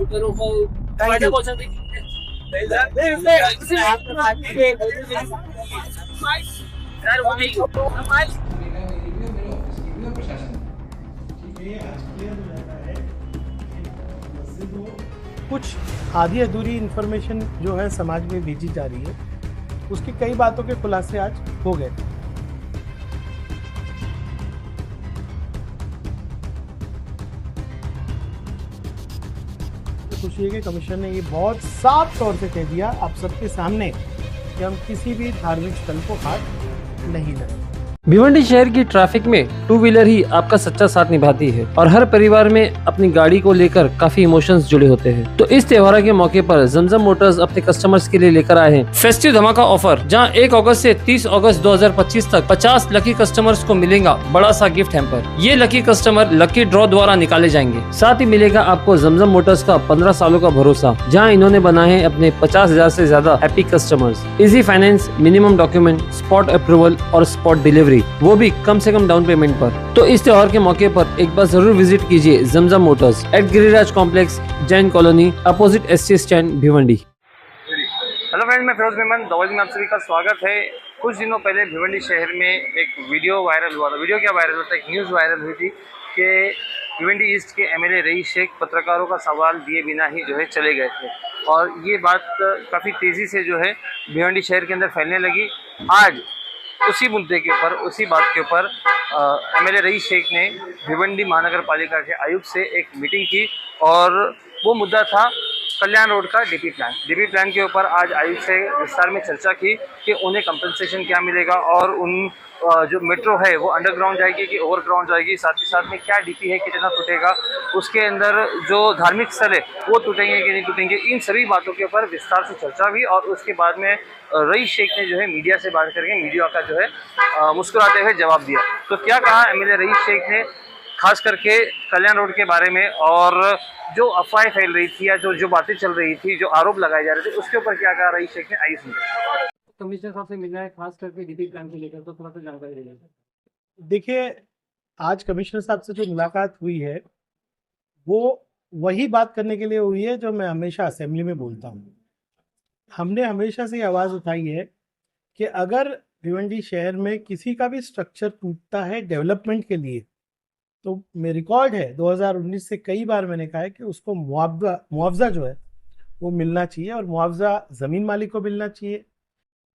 वोटरों को फायदा पहुंचाने के कुछ आधी अधूरी इन्फॉर्मेशन जो है समाज में भेजी जा रही है, उसकी कई बातों के खुलासे आज हो गए। खुशी है कि कमिश्नर ने ये बहुत साफ तौर से कह दिया आप सबके सामने कि हम किसी भी धार्मिक स्थल को हाथ नहीं लगाएंगे। भिवंडी शहर की ट्रैफिक में टू व्हीलर ही आपका सच्चा साथ निभाती है और हर परिवार में अपनी गाड़ी को लेकर काफी इमोशंस जुड़े होते हैं। तो इस त्योहार के मौके पर जमजम मोटर्स अपने कस्टमर्स के लिए लेकर आए हैं फेस्टिव धमाका ऑफर, जहां 1 अगस्त से 30 अगस्त 2025 तक 50 लकी कस्टमर्स को मिलेगा बड़ा सा गिफ्ट हैम्पर। ये लकी कस्टमर लकी ड्रॉ द्वारा निकाले जाएंगे। साथ ही मिलेगा आपको जमजम मोटर्स का 15 सालों का भरोसा, जहाँ इन्होंने बनाए हैं अपने 50,000 से ज्यादा happy customers. Easy finance, minimum document, spot approval और स्पॉट डिलीवरी, वो भी कम से कम डाउन पेमेंट पर। तो इस त्योहार के मौके पर एक बार जरूर विजिट कीजिए Zamzam motors at Giriraj complex, Jain colony, opposite ST stand, Bhiwandi. Hello friend, मैं फिरोज मेहमान दवाई में आप सभी का स्वागत है। कुछ दिनों पहले भिवंडी शहर में एक वीडियो वायरल हुआ था। वीडियो क्या वायरल होता है, एक न्यूज़ वायरल हुई थी कि भिवंडी ईस्ट के एमएलए रईस शेख पत्रकारों का सवाल दिए बिना ही जो है चले गए थे, और ये बात काफ़ी तेज़ी से जो है भिवंडी शहर के अंदर फैलने लगी। आज उसी मुद्दे के ऊपर, उसी बात के ऊपर एमएलए रईस शेख ने भिवंडी महानगर पालिका के आयुक्त से एक मीटिंग की, और वो मुद्दा था कल्याण रोड का डीपी प्लान के ऊपर आज आयुक्त से विस्तार में चर्चा की कि उन्हें कंपनसेशन क्या मिलेगा, और उन जो मेट्रो है वो अंडरग्राउंड जाएगी कि ओवरग्राउंड जाएगी, साथ ही साथ में क्या डीपी है, कितना टूटेगा, उसके अंदर जो धार्मिक स्थल है वो टूटेंगे कि नहीं टूटेंगे, इन सभी बातों के ऊपर विस्तार से चर्चा हुई। और उसके बाद में रईस शेख ने जो है मीडिया से बात करके मीडिया का जो है मुस्कुराते हुए जवाब दिया। तो क्या कहा एमएलए रईस शेख ने, खास करके कल्याण रोड के बारे में, और जो अफवाहें फैल रही थी या जो बातें चल रही थी, जो आरोप लगाए जा रहे थे, उसके ऊपर क्या कहा रईस शेख ने, आइए सुनते। कमिश्नर साहब से मिलना है, खास करके डीपी प्लान को लेकर, तो थोड़ा सा जानकारी दीजिए। देखिए, आज कमिश्नर साहब से जो मुलाकात हुई है वो वही बात करने के लिए हुई है जो मैं हमेशा असेंबली में बोलता हूँ। हमने हमेशा से आवाज़ उठाई है कि अगर भिवंडी शहर में किसी का भी स्ट्रक्चर टूटता है डेवलपमेंट के लिए, तो मेरा रिकॉर्ड है 2019 से कई बार मैंने कहा है कि उसको मुआवजा जो है वो मिलना चाहिए, और मुआवजा ज़मीन मालिक को मिलना चाहिए,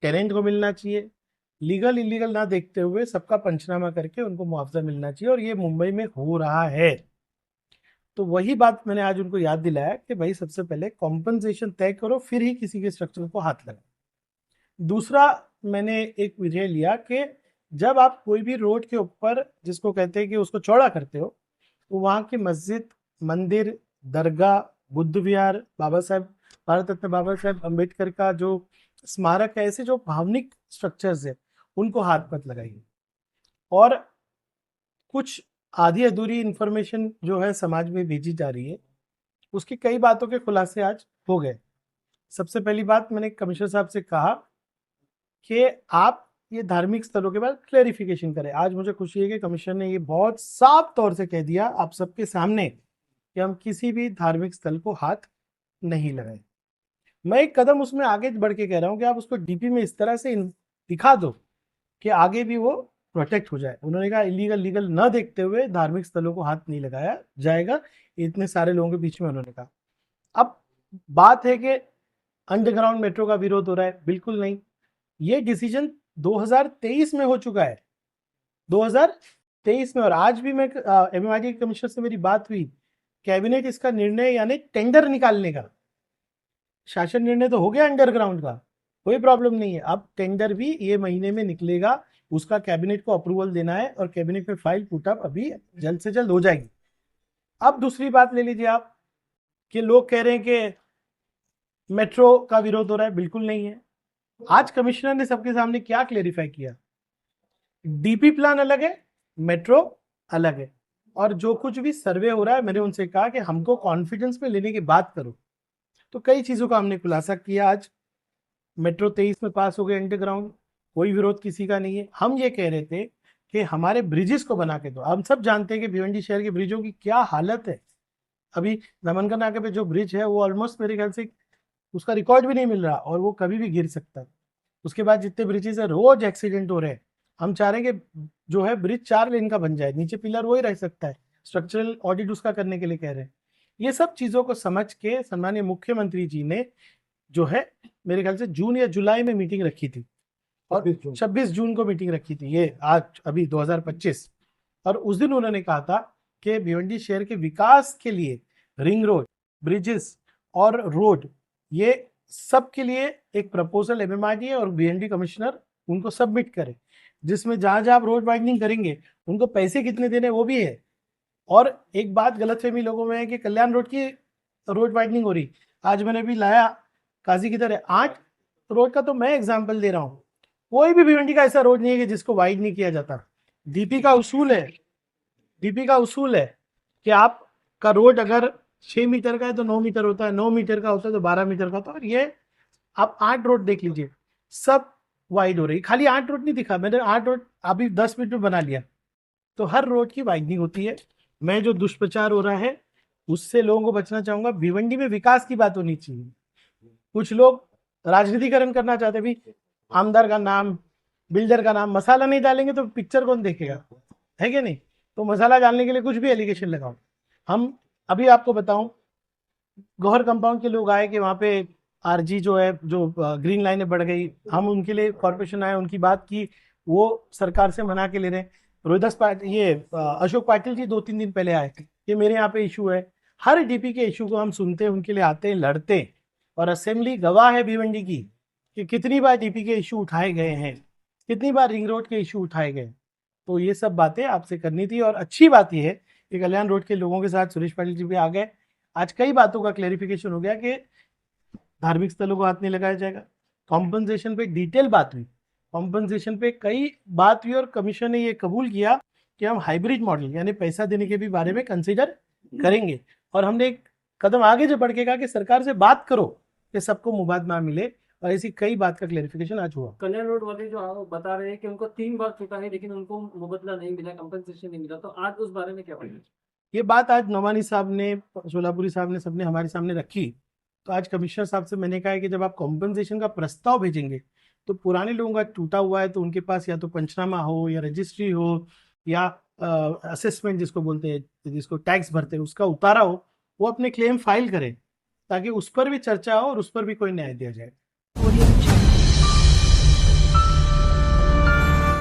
टेनेंट को मिलना चाहिए, लीगल इलीगल ना देखते हुए सबका पंचनामा करके उनको मुआवजा मिलना चाहिए, और ये मुंबई में हो रहा है। तो वही बात मैंने आज उनको याद दिलाया कि भाई सबसे पहले कॉम्पनसेशन तय करो, फिर ही किसी के स्ट्रक्चर को हाथ लगाओ। दूसरा, मैंने एक विषय लिया कि जब आप कोई भी रोड के ऊपर, जिसको कहते हैं कि उसको चौड़ा करते हो, तो वहाँ की मस्जिद, मंदिर, दरगाह, बुद्ध विहार, भारत रत्न बाबा साहेब अम्बेडकर का जो स्मारक है, ऐसे जो भावनिक स्ट्रक्चर्स है उनको हाथ मत लगाइए। और कुछ आधी अधूरी इन्फॉर्मेशन जो है समाज में भेजी जा रही है, उसकी कई बातों के खुलासे आज हो गए। सबसे पहली बात, मैंने कमिश्नर साहब से कहा कि आप ये धार्मिक स्थलों के बाद क्लैरिफिकेशन करें। आज मुझे खुशी है कि कमिश्नर ने ये बहुत साफ तौर से कह दिया आप सबके सामने कि हम किसी भी धार्मिक स्थल को हाथ नहीं लगाए। मैं एक कदम उसमें आगे बढ़ के कह रहा हूँ कि आप उसको डीपी में इस तरह से दिखा दो कि आगे भी वो प्रोटेक्ट हो जाए। उन्होंने कहा इलीगल लीगल न देखते हुए धार्मिक स्थलों को हाथ नहीं लगाया जाएगा, इतने सारे लोगों के बीच में उन्होंने कहा। अब बात है कि अंडरग्राउंड मेट्रो का विरोध हो रहा है, बिल्कुल नहीं। ये डिसीजन 2023 में हो चुका है, 2023 में। और आज भी मैं एमएमआरडी के कमिश्नर से मेरी बात हुई, कैबिनेट इसका निर्णय यानी टेंडर निकालने का, शासन निर्णय तो हो गया अंडरग्राउंड का, कोई प्रॉब्लम नहीं है। अब टेंडर भी ये महीने में निकलेगा, उसका कैबिनेट को अप्रूवल देना है, और कैबिनेट में फाइल पुट अप अभी जल्द से जल्द हो जाएगी। अब दूसरी बात ले लीजिए आप कि लोग कह रहे हैं कि मेट्रो का विरोध हो रहा है, बिल्कुल नहीं है। आज कमिश्नर ने सबके सामने क्या क्लेरिफाई किया, डीपी प्लान अलग है, मेट्रो अलग है, और जो कुछ भी सर्वे हो रहा है, मैंने उनसे कहा कि हमको कॉन्फिडेंस में लेने की बात करो। तो कई चीजों का हमने खुलासा किया आज। मेट्रो 23 में पास हो गए अंडरग्राउंड, कोई विरोध किसी का नहीं है। हम ये कह रहे थे कि हमारे ब्रिजेस को बना के दो। हम सब जानते हैं कि भिवंडी शहर के ब्रिजों की क्या हालत है। अभी दमनकर नाके पे जो ब्रिज है वो ऑलमोस्ट मेरे ख्याल से उसका रिकॉर्ड भी नहीं मिल रहा और वो कभी भी गिर सकता है। उसके बाद जितने ब्रिजेस है रोज एक्सीडेंट हो रहे हैं। हम चाह रहे हैं कि जो है ब्रिज 4 लेन का बन जाए, नीचे पिलर वही रह सकता है, स्ट्रक्चरल ऑडिट उसका करने के लिए कह रहे हैं। ये सब चीज़ों को समझ के सम्मानीय मुख्यमंत्री जी ने जो है मेरे ख्याल से जून या जुलाई में मीटिंग रखी थी और 26 जून को मीटिंग रखी थी, ये आज अभी 2025। और उस दिन उन्होंने कहा था कि भिवंडी शहर के विकास के लिए रिंग रोड, ब्रिजेस और रोड, ये सब के लिए एक प्रपोजल एमएमआरडी और भिवंडी कमिश्नर उनको सबमिट करे, जिसमें जहां जहां आप रोड वाइडनिंग करेंगे उनको पैसे कितने देने वो भी है। और एक बात गलतफहमी लोगों में है कि कल्याण रोड की रोड वाइडनिंग हो रही, आज मैंने भी लाया काजी की तरह 8 रोड का, तो मैं एग्जाम्पल दे रहा हूँ। कोई भी भिवंडी का ऐसा रोड नहीं है कि जिसको वाइड नहीं किया जाता। डीपी का उसूल है कि आपका रोड अगर 6 मीटर का है तो 9 मीटर होता है, 9 मीटर का होता है तो 12 मीटर का होता है। और ये आप 8 रोड देख लीजिए, सब वाइड हो रही। खाली 8 रोड नहीं दिखा मैंने, 8 रोड अभी 10 मिनट में बना लिया। तो हर रोड की वाइडनिंग होती है। मैं जो दुष्प्रचार हो रहा है उससे लोगों को बचना चाहूंगा। भिवंडी में विकास की बात होनी चाहिए। कुछ लोग राजनीतिकरण करना चाहते भी, आमदार का नाम, बिल्डर का नाम, मसाला नहीं डालेंगे तो पिक्चर कौन देखेगा, है कि नहीं? तो मसाला डालने के लिए कुछ भी एलिगेशन लगाओ। हम अभी आपको बताऊं, गौहर कंपाउंड के लोग आए कि वहाँ पे आरजी जो है, जो ग्रीन लाइनें बढ़ गई, हम उनके लिए कॉर्पोरेशन आए, उनकी बात की, वो सरकार से मना के ले रहे हैं। रोहिदास पाटिल, ये अशोक पाटिल जी 2-3 दिन पहले आए कि मेरे यहाँ पे इशू है। हर डीपी के इशू को हम सुनते हैं, उनके लिए आते हैं, लड़ते हैं। और असेंबली गवाह है भिवंडी की कि कितनी बार डीपी के इशू उठाए गए हैं, कितनी बार रिंग रोड के इशू उठाए गए। तो ये सब बातें आपसे करनी थी। और अच्छी बात यह है कि कल्याण रोड के लोगों के साथ सुरेश पाटिल जी भी आ गए। आज कई बातों का क्लेरिफिकेशन हो गया कि धार्मिक स्थलों को हाथ नहीं लगाया जाएगा। कॉम्पनसेशन पे डिटेल बात हुई, कॉम्पनसेशन पे कई बात हुई और कमीशन ने ये कबूल किया कि हम हाइब्रिड मॉडल यानी पैसा देने के भी बारे में कंसीडर करेंगे। और हमने एक कदम आगे जो बढ़ के कहा कि सरकार से बात करो कि सबको मुबादला मिले, और ऐसी कई बात का क्लेरिफिकेशन आज हुआ। कल्याण रोड वाले जो आप बता रहे हैं कि उनको 3 बार चुका है लेकिन उनको मुबदला नहीं मिला, कंपनसेशन नहीं मिला, तो आज उस बारे में क्या बोलेंगे? ये बात आज नोमानी साहब ने, सोलापुरी साहब ने, सबने हमारे सामने रखी। तो आज कमिश्नर साहब से मैंने कहा है कि जब आप कॉम्पनसेशन का प्रस्ताव भेजेंगे तो पुराने लोगों का टूटा हुआ है तो उनके पास या तो पंचनामा हो या रजिस्ट्री हो या असेसमेंट जिसको बोलते हैं, जिसको टैक्स भरते हैं, उसका उतारा हो, वो अपने क्लेम फाइल करें ताकि उस पर भी चर्चा हो और उस पर भी कोई न्याय दिया जाए।